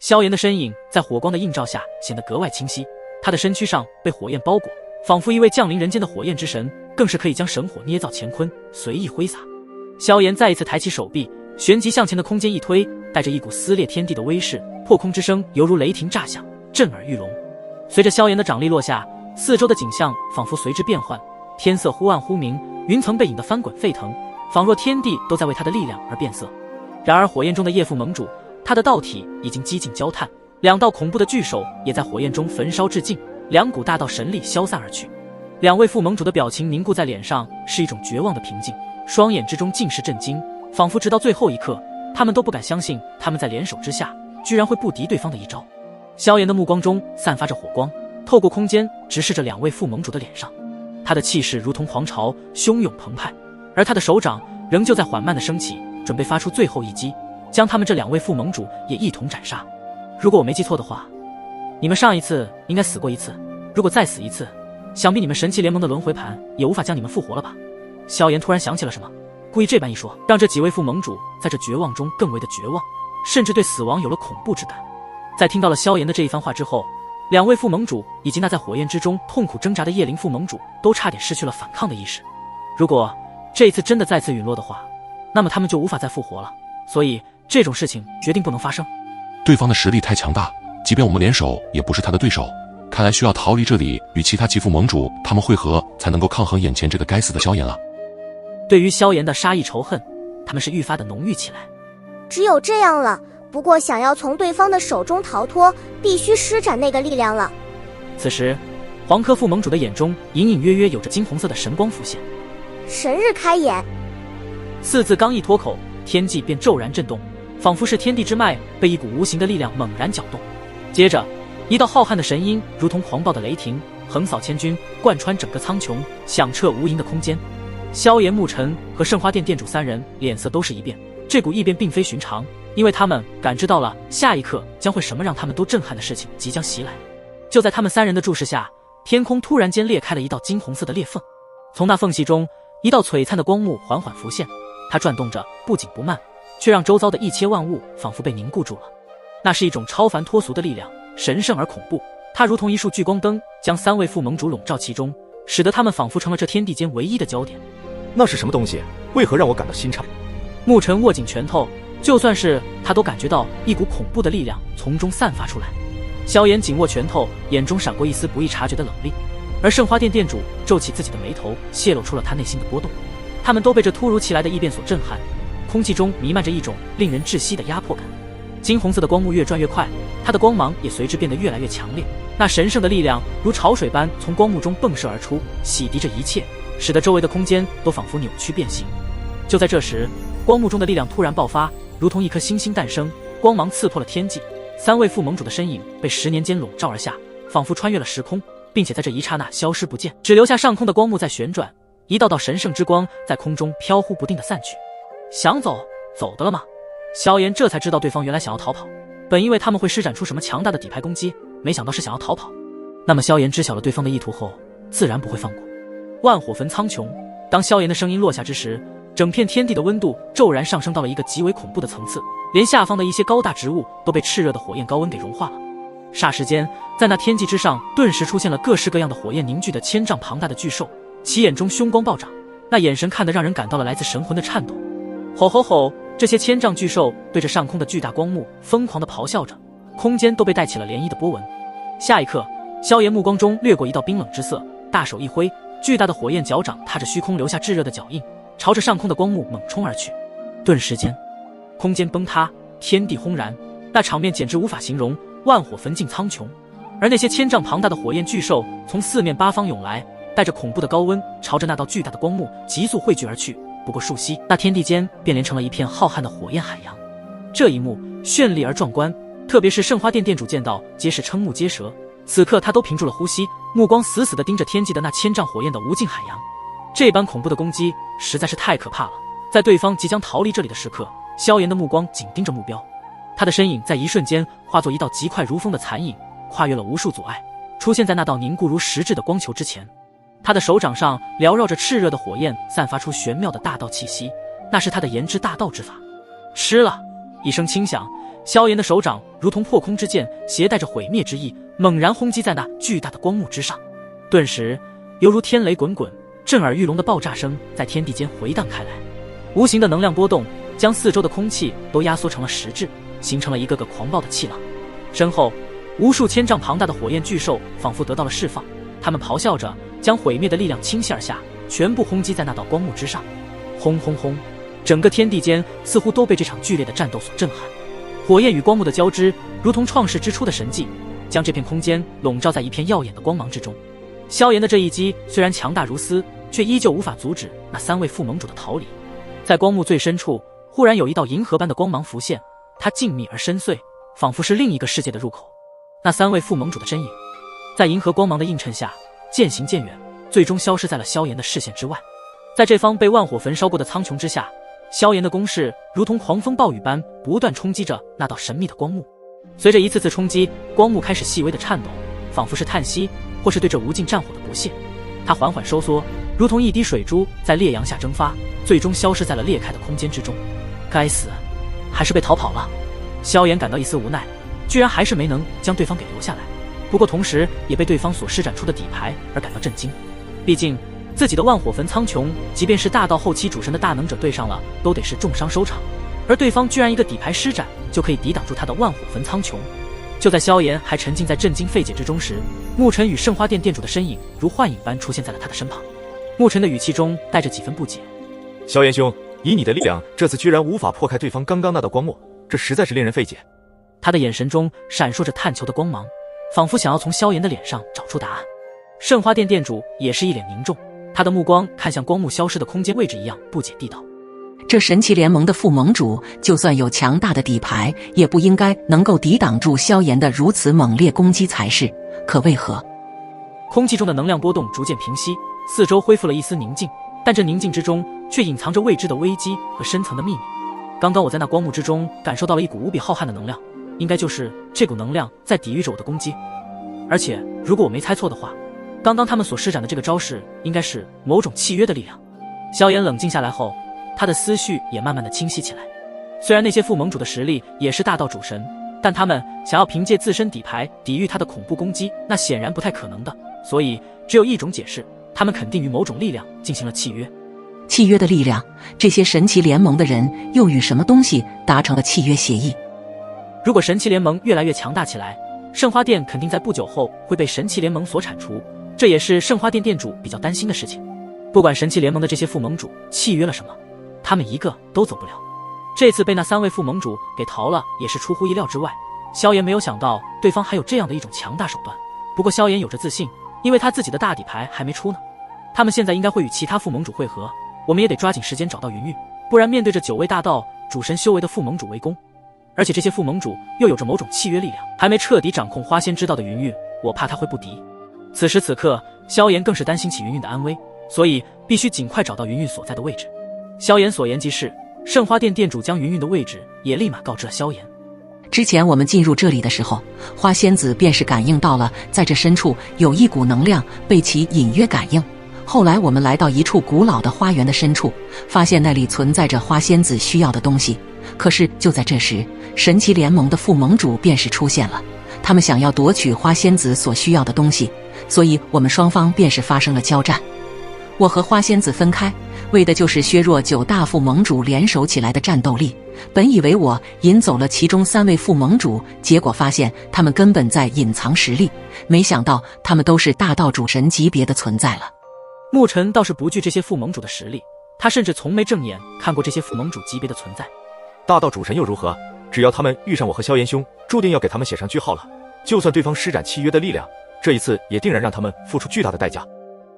萧炎的身影在火光的映照下显得格外清晰，他的身躯上被火焰包裹，仿佛一位降临人间的火焰之神，更是可以将神火捏造乾坤，随意挥洒。萧炎再一次抬起手臂，旋即向前的空间一推，带着一股撕裂天地的威势，破空之声犹如雷霆炸响，震耳欲聋。随着萧炎的掌力落下，四周的景象仿佛随之变换，天色忽暗忽明，云层被引得翻滚沸腾，仿若天地都在为他的力量而变色。然而火焰中的叶父盟主，他的道体已经几近焦炭，两道恐怖的巨手也在火焰中焚烧至尽，两股大道神力消散而去。两位副盟主的表情凝固在脸上，是一种绝望的平静，双眼之中尽是震惊，仿佛直到最后一刻，他们都不敢相信他们在联手之下居然会不敌对方的一招。萧炎的目光中散发着火光，透过空间直视着两位副盟主的脸上，他的气势如同狂潮，汹涌澎湃，而他的手掌仍旧在缓慢地升起，准备发出最后一击，将他们这两位副盟主也一同斩杀。如果我没记错的话，你们上一次应该死过一次，如果再死一次，想必你们神器联盟的轮回盘也无法将你们复活了吧。萧炎突然想起了什么，故意这般一说，让这几位副盟主在这绝望中更为的绝望，甚至对死亡有了恐怖之感。在听到了萧炎的这一番话之后，两位副盟主以及那在火焰之中痛苦挣扎的叶灵副盟主都差点失去了反抗的意识。如果这一次真的再次陨落的话，那么他们就无法再复活了，所以这种事情决定不能发生。对方的实力太强大，即便我们联手也不是他的对手，看来需要逃离这里，与其他几副盟主他们会合，才能够抗衡眼前这个该死的萧炎了。对于萧炎的杀意仇恨，他们是愈发的浓郁起来。只有这样了，不过想要从对方的手中逃脱，必须施展那个力量了。此时黄科副盟主的眼中隐隐约约有着金红色的神光浮现。神日开眼，四字刚一脱口，天际便骤然震动，仿佛是天地之脉被一股无形的力量猛然搅动。接着一道浩瀚的神音如同狂暴的雷霆，横扫千军，贯穿整个苍穹，响彻无垠的空间。萧炎、沐尘和圣花殿殿主三人脸色都是一变，这股异变并非寻常，因为他们感知到了下一刻将会什么让他们都震撼的事情即将袭来。就在他们三人的注视下，天空突然间裂开了一道金红色的裂缝，从那缝隙中一道璀璨的光幕缓缓浮现，它转动着不紧不慢，却让周遭的一切万物仿佛被凝固住了。那是一种超凡脱俗的力量，神圣而恐怖，它如同一束聚光灯，将三位副盟主笼罩其中，使得他们仿佛成了这天地间唯一的焦点。那是什么东西？为何让我感到心颤？沐尘握紧拳头，就算是他都感觉到一股恐怖的力量从中散发出来。萧炎紧握拳头，眼中闪过一丝不易察觉的冷厉，而圣花殿殿主皱起自己的眉头，泄露出了他内心的波动。他们都被这突如其来的异变所震撼，空气中弥漫着一种令人窒息的压迫感。金红色的光幕越转越快，它的光芒也随之变得越来越强烈，那神圣的力量如潮水般从光幕中迸射而出，洗涤着一切，使得周围的空间都仿佛扭曲变形。就在这时，光幕中的力量突然爆发，如同一颗星星诞生，光芒刺破了天际，三位副盟主的身影被10年间笼罩而下，仿佛穿越了时空，并且在这一刹那消失不见，只留下上空的光幕在旋转，一道道神圣之光在空中飘忽不定地散去。想走，走的了吗？萧炎这才知道对方原来想要逃跑，本以为他们会施展出什么强大的底牌攻击，没想到是想要逃跑。那么萧炎知晓了对方的意图后，自然不会放过。万火焚苍穹，当萧炎的声音落下之时，整片天地的温度骤然上升到了一个极为恐怖的层次，连下方的一些高大植物都被炽热的火焰高温给融化了。霎时间，在那天际之上顿时出现了各式各样的火焰凝聚的千丈庞大的巨兽，其眼中凶光暴涨，那眼神看得让人感到了来自神魂的颤抖。吼吼吼！这些千丈巨兽对着上空的巨大光幕疯狂地咆哮着，空间都被带起了涟漪的波纹。下一刻，萧炎目光中掠过一道冰冷之色，大手一挥，巨大的火焰脚掌踏着虚空留下炙热的脚印，朝着上空的光幕猛冲而去。顿时间，空间崩塌，天地轰然，那场面简直无法形容，万火焚尽苍穹。而那些千丈庞大的火焰巨兽从四面八方涌来，带着恐怖的高温，朝着那道巨大的光幕急速汇聚而去。不过数息，那天地间便连成了一片浩瀚的火焰海洋。这一幕绚丽而壮观，特别是圣花殿殿主见到，皆是瞠目结舌。此刻他都屏住了呼吸，目光死死地盯着天际的那千丈火焰的无尽海洋。这般恐怖的攻击实在是太可怕了。在对方即将逃离这里的时刻，萧炎的目光紧盯着目标，他的身影在一瞬间化作一道极快如风的残影，跨越了无数阻碍，出现在那道凝固如实质的光球之前。他的手掌上缭绕着炽热的火焰，散发出玄妙的大道气息，那是他的炎之大道之法。吃了一声轻响，萧炎的手掌如同破空之剑，携带着毁灭之意，猛然轰击在那巨大的光幕之上。顿时，犹如天雷滚滚、震耳欲聋的爆炸声在天地间回荡开来。无形的能量波动将四周的空气都压缩成了实质，形成了一个个狂暴的气浪。身后，无数千丈庞大的火焰巨兽仿佛得到了释放，它们咆哮着，将毁灭的力量倾泻而下，全部轰击在那道光幕之上。轰轰轰！整个天地间似乎都被这场剧烈的战斗所震撼。火焰与光幕的交织，如同创世之初的神迹，将这片空间笼罩在一片耀眼的光芒之中。萧炎的这一击虽然强大如斯，却依旧无法阻止那3位副盟主的逃离。在光幕最深处，忽然有一道银河般的光芒浮现，它静谧而深邃，仿佛是另一个世界的入口。那3位副盟主的身影，在银河光芒的映衬下，渐行渐远，最终消失在了萧炎的视线之外。在这方被万火焚烧过的苍穹之下，萧炎的攻势如同狂风暴雨般不断冲击着那道神秘的光幕。随着一次次冲击，光幕开始细微的颤抖，仿佛是叹息，或是对这无尽战火的不屑。它缓缓收缩，如同一滴水珠在烈阳下蒸发，最终消失在了裂开的空间之中。该死，还是被逃跑了。萧炎感到一丝无奈，居然还是没能将对方给留下来。不过同时也被对方所施展出的底牌而感到震惊。毕竟自己的万火焚苍穹，即便是大到后期主神的大能者对上了，都得是重伤收场，而对方居然一个底牌施展就可以抵挡住他的万火焚苍穹。就在萧炎还沉浸在震惊费解之中时，沐尘与圣花殿殿主的身影如幻影般出现在了他的身旁。沐尘的语气中带着几分不解：萧炎兄，以你的力量，这次居然无法破开对方刚刚那道光幕，这实在是令人费解。他的眼神中闪烁着探求的光芒，仿佛想要从萧炎的脸上找出答案。圣花殿殿主也是一脸凝重，他的目光看向光幕消失的空间位置一样不解地道：这神奇联盟的副盟主，就算有强大的底牌，也不应该能够抵挡住萧炎的如此猛烈攻击才是，可为何？空气中的能量波动逐渐平息，四周恢复了一丝宁静，但这宁静之中却隐藏着未知的危机和深层的秘密。刚刚我在那光幕之中感受到了一股无比浩瀚的能量，应该就是这股能量在抵御着我的攻击。而且如果我没猜错的话，刚刚他们所施展的这个招式应该是某种契约的力量。萧炎冷静下来后，他的思绪也慢慢的清晰起来。虽然那些副盟主的实力也是大道主神，但他们想要凭借自身底牌抵御他的恐怖攻击，那显然不太可能的。所以只有一种解释，他们肯定与某种力量进行了契约。契约的力量，这些神奇联盟的人又与什么东西达成了契约协议？如果神奇联盟越来越强大起来，圣花殿肯定在不久后会被神奇联盟所铲除，这也是圣花殿殿主比较担心的事情。不管神奇联盟的这些副盟主契约了什么，他们一个都走不了。这次被那3位副盟主给逃了，也是出乎意料之外。萧炎没有想到对方还有这样的一种强大手段，不过萧炎有着自信，因为他自己的大底牌还没出呢。他们现在应该会与其他副盟主会合，我们也得抓紧时间找到云玉，不然面对着9位大道主神修为的副盟主围攻，而且这些副盟主又有着某种契约力量，还没彻底掌控花仙之道的云玉，我怕他会不敌。此时此刻，萧炎更是担心起云韵的安危，所以必须尽快找到云韵所在的位置。萧炎所言即是，圣花殿殿主将云韵的位置也立马告知了萧炎。之前我们进入这里的时候，花仙子便是感应到了在这深处有一股能量被其隐约感应。后来我们来到一处古老的花园的深处，发现那里存在着花仙子需要的东西。可是就在这时，神奇联盟的副盟主便是出现了，他们想要夺取花仙子所需要的东西，所以我们双方便是发生了交战。我和花仙子分开，为的就是削弱9大副盟主联手起来的战斗力。本以为我引走了其中3位副盟主，结果发现他们根本在隐藏实力，没想到他们都是大道主神级别的存在了。沐尘倒是不惧这些副盟主的实力，他甚至从没正眼看过这些副盟主级别的存在。大道主神又如何？只要他们遇上我和萧炎兄，注定要给他们写上句号了。就算对方施展契约的力量，这一次也定然让他们付出巨大的代价。